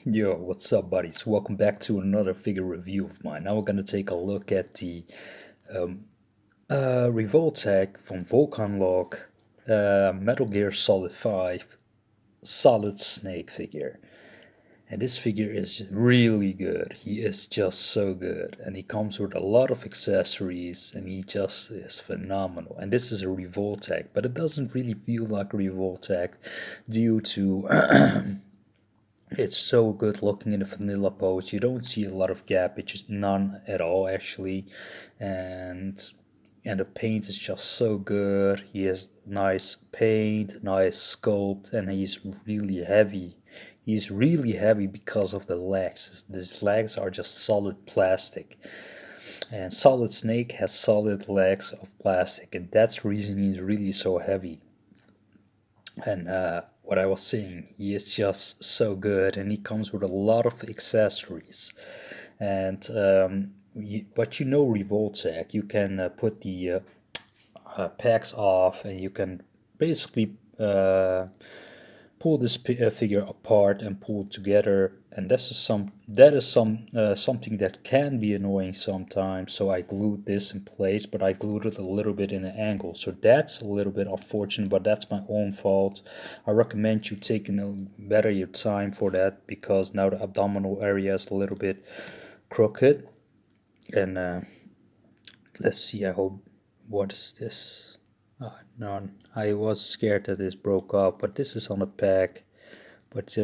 Yo, what's up, buddies? Welcome back to another figure review of mine. Now we're gonna take a look at the Revoltech from Vulcanlog Metal Gear Solid 5 Solid Snake figure. And this figure is really good. He is just so good. And he comes with a lot of accessories and he just is phenomenal. And this is a Revoltech, but it doesn't really feel like a Revoltech due to it's so good looking in the vanilla pose. You don't see a lot of gap, it's just none at all actually. And the paint is just so good. He has nice paint, nice sculpt, and he's really heavy. He's really heavy because of the legs. His legs are just solid plastic. And Solid Snake has solid legs of plastic, and that's the reason he's really so heavy. And what I was saying, he is just so good, and he comes with a lot of accessories. And but you know, Revoltech, you can put the packs off, and you can basically pull this figure apart and pull it together, and something that can be annoying sometimes. So I glued this in place, but I glued it a little bit in an angle, so that's a little bit unfortunate, but that's my own fault. I recommend you taking better your time for that, because now the abdominal area is a little bit crooked. And let's see, I hope, what is this? None. I was scared that this broke off, but this is on the pack. But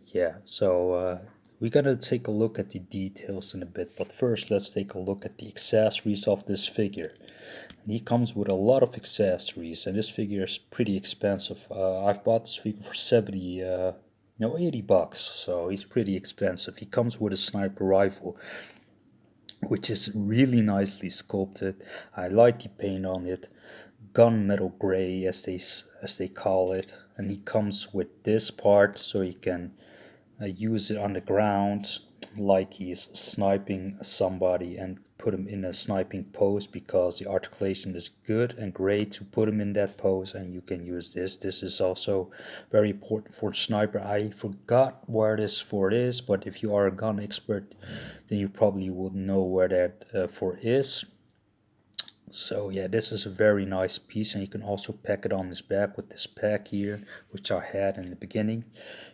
yeah, so we're gonna take a look at the details in a bit. But first, let's take a look at the accessories of this figure. And he comes with a lot of accessories, and this figure is pretty expensive. I've bought this figure for 70, no, 80 bucks, so he's pretty expensive. He comes with a sniper rifle, which is really nicely sculpted. I like the paint on it, gunmetal gray as they call it. And he comes with this part, so you can use it on the ground like he's sniping somebody, and put him in a sniping pose, because the articulation is good and great to put him in that pose. And you can use this is also very important for the sniper. I forgot where this for is, but if you are a gun expert, then you probably would know where that for is. So yeah, this is a very nice piece, and you can also pack it on his back with this pack here, which I had in the beginning.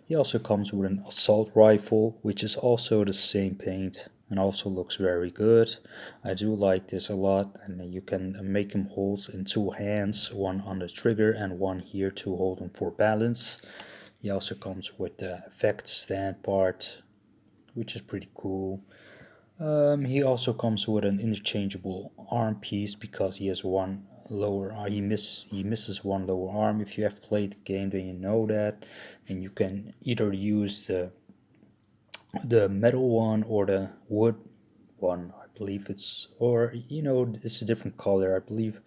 He also comes with an assault rifle, which is also the same paint and also looks very good. I do like this a lot, and you can make him hold in two hands, one on the trigger and one here to hold him for balance. He also comes with the effect stand part, which is pretty cool. He also comes with an interchangeable arm piece, because he has one lower he misses one lower arm. If you have played the game, then you know that. And you can either use the metal one or the wood one. I believe it's, or it's a different color, I believe.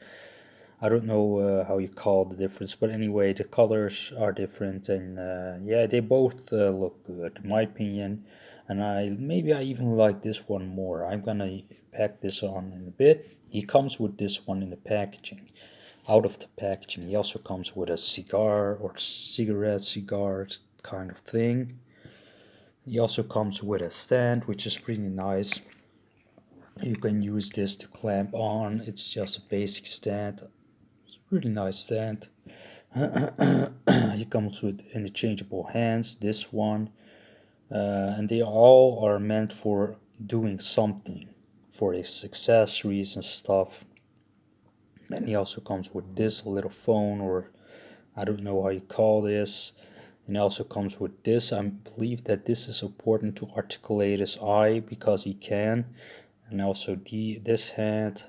I don't know how you call the difference, but anyway, the colors are different, and yeah, they both look good in my opinion. And I even like this one more. I'm gonna pack this on in a bit. He comes with this one in the packaging, out of the packaging. He also comes with a cigar or cigar kind of thing. He also comes with a stand, which is pretty nice. You can use this to clamp on. It's just a basic stand. Really nice stand. He comes with interchangeable hands, this one, and they all are meant for doing something, for his accessories and stuff. And he also comes with this little phone, or I don't know how you call this. And he also comes with this. I believe that this is important to articulate his eye, because he can. And also this hand,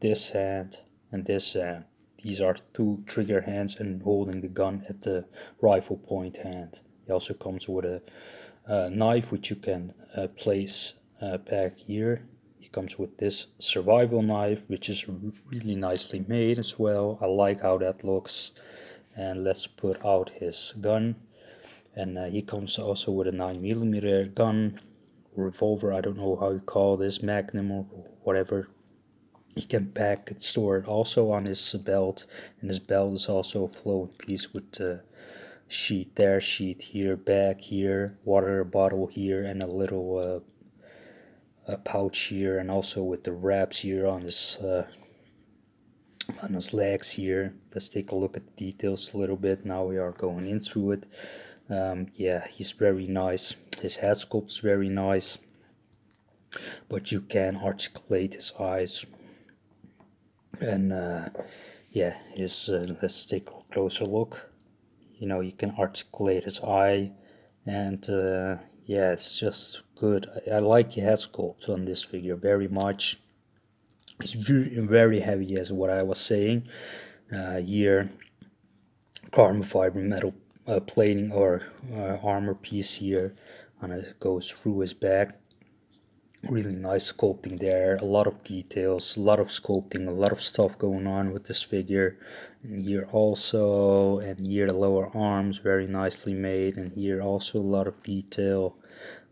and this hand. These are two trigger hands and holding the gun at the rifle point hand. He also comes with a knife, which you can place back here. He comes with this survival knife, which is really nicely made as well. I like how that looks. And let's put out his gun. And he comes also with a 9mm gun, revolver, I don't know how you call this, magnum or whatever. He can pack it, store it also on his belt, and his belt is also a flowing piece with sheet there, sheet here, bag here, water bottle here, and a little a pouch here, and also with the wraps here on his legs here. Let's take a look at the details a little bit. Now we are going into it. Yeah, he's very nice. His head sculpt's very nice, but you can articulate his eyes. And yeah, his let's take a closer look. You know, you can articulate his eye, and yeah, it's just good. I like the head sculpt on this figure very much. It's very heavy, as what I was saying. Here, carbon fiber metal plating or armor piece here, and it goes through his back. Really nice sculpting there, a lot of details, a lot of sculpting, a lot of stuff going on with this figure. And here also, and here the lower arms very nicely made, and here also a lot of detail.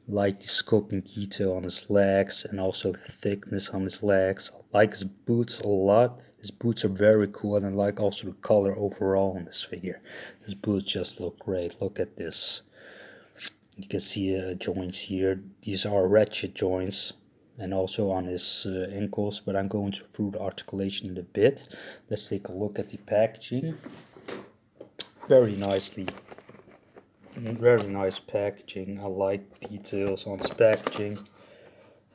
Like the sculpting detail on his legs, and also the thickness on his legs. I like his boots a lot. His boots are very cool, and I like also the color overall on this figure. His boots just look great. Look at this. You can see joints here. These are ratchet joints, and also on his ankles, but I'm going through the articulation in a bit. Let's take a look at the packaging. Very nice packaging. I like details on this packaging.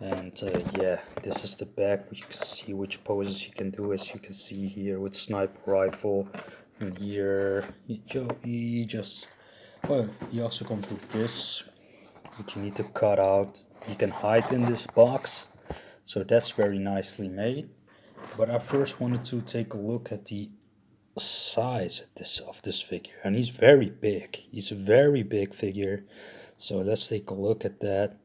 And yeah, this is the back, but you can see which poses you can do, as you can see here with sniper rifle. And here he also comes with this, which you need to cut out. You can hide in this box, so that's very nicely made. But I first wanted to take a look at the size of this figure, and he's very big. He's a very big figure, so let's take a look at that.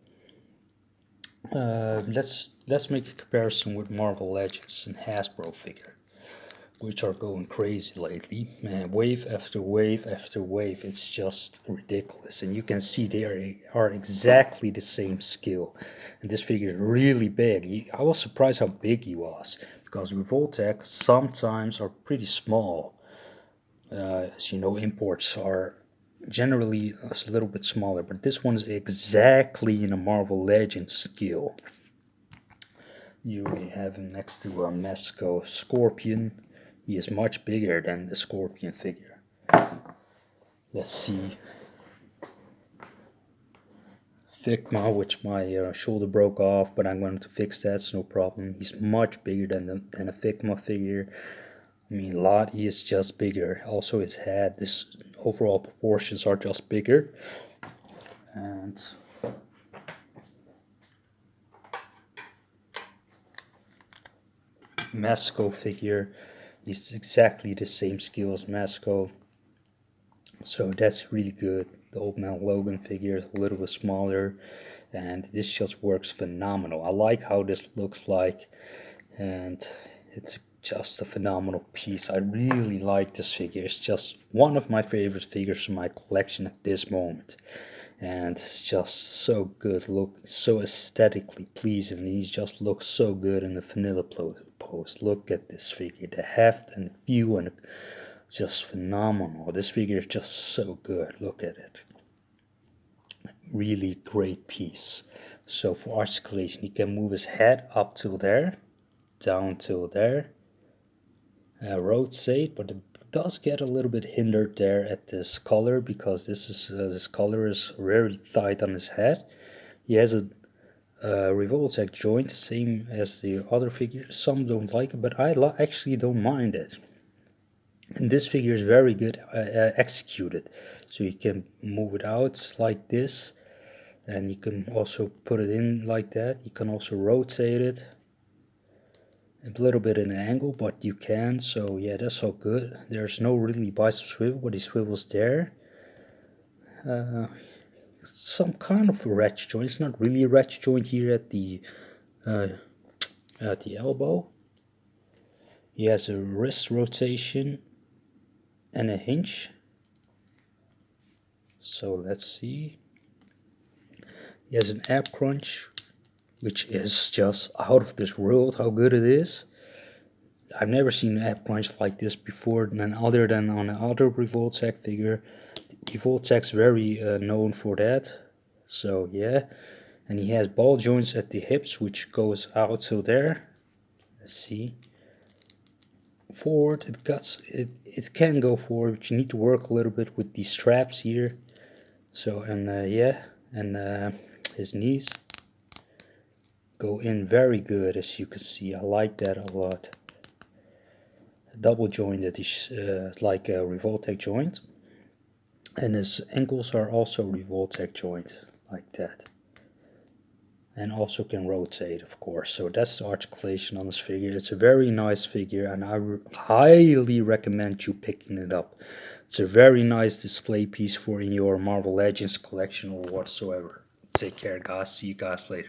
Let's make a comparison with Marvel Legends and Hasbro figure, which are going crazy lately. Man, wave after wave after wave, it's just ridiculous. And you can see they are exactly the same scale. And this figure is really big. I was surprised how big he was, because Revoltech sometimes are pretty small. As you know, imports are generally a little bit smaller, but this one is exactly in a Marvel Legends scale. You have him next to a Mezco Scorpion. He is much bigger than the Scorpion figure. Let's see. Figma, which my shoulder broke off, but I'm going to fix that, it's no problem. He's much bigger than a Figma figure. I mean, Lottie is just bigger. Also his head, his overall proportions are just bigger. And Mezco figure is exactly the same scale as Mezco, so that's really good. The old man Logan figure is a little bit smaller, and this just works phenomenal. I like how this looks like, and it's just a phenomenal piece. I really like this figure. It's just one of my favorite figures in my collection at this moment, and it's just so good, look so aesthetically pleasing. He just looks so good in the vanilla pose. Look at this figure, the heft and the view, and just phenomenal. This figure is just so good. Look at it, really great piece. So for articulation, he can move his head up till there, down till there, rotate, but it does get a little bit hindered there at this collar, because this collar is very tight on his head. He has a Revoltech joint, same as the other figure. Some don't like it, but I actually don't mind it. And this figure is very good executed. So you can move it out like this, and you can also put it in like that. You can also rotate it a little bit in an angle, but you can. So yeah, that's all good. There's no really bicep swivel, but he swivels there. Some kind of a ratchet joint. It's not really a ratchet joint here at the elbow. He has a wrist rotation and a hinge. So let's see. He has an ab crunch, which is just out of this world how good it is. I've never seen an ab crunch like this before, other than on another Revoltech figure. Revoltech's very known for that. So yeah, and he has ball joints at the hips, which goes out to there. Let's see. Forward, it can go forward, but you need to work a little bit with these straps here. So yeah, and his knees go in very good, as you can see. I like that a lot. Double jointed is like a Revoltech joint, and his ankles are also Revoltech joint like that, and also can rotate, of course. So that's the articulation on this figure. It's a very nice figure, and I highly recommend you picking it up. It's a very nice display piece for in your Marvel Legends collection or whatsoever. Take care, guys. See you guys later.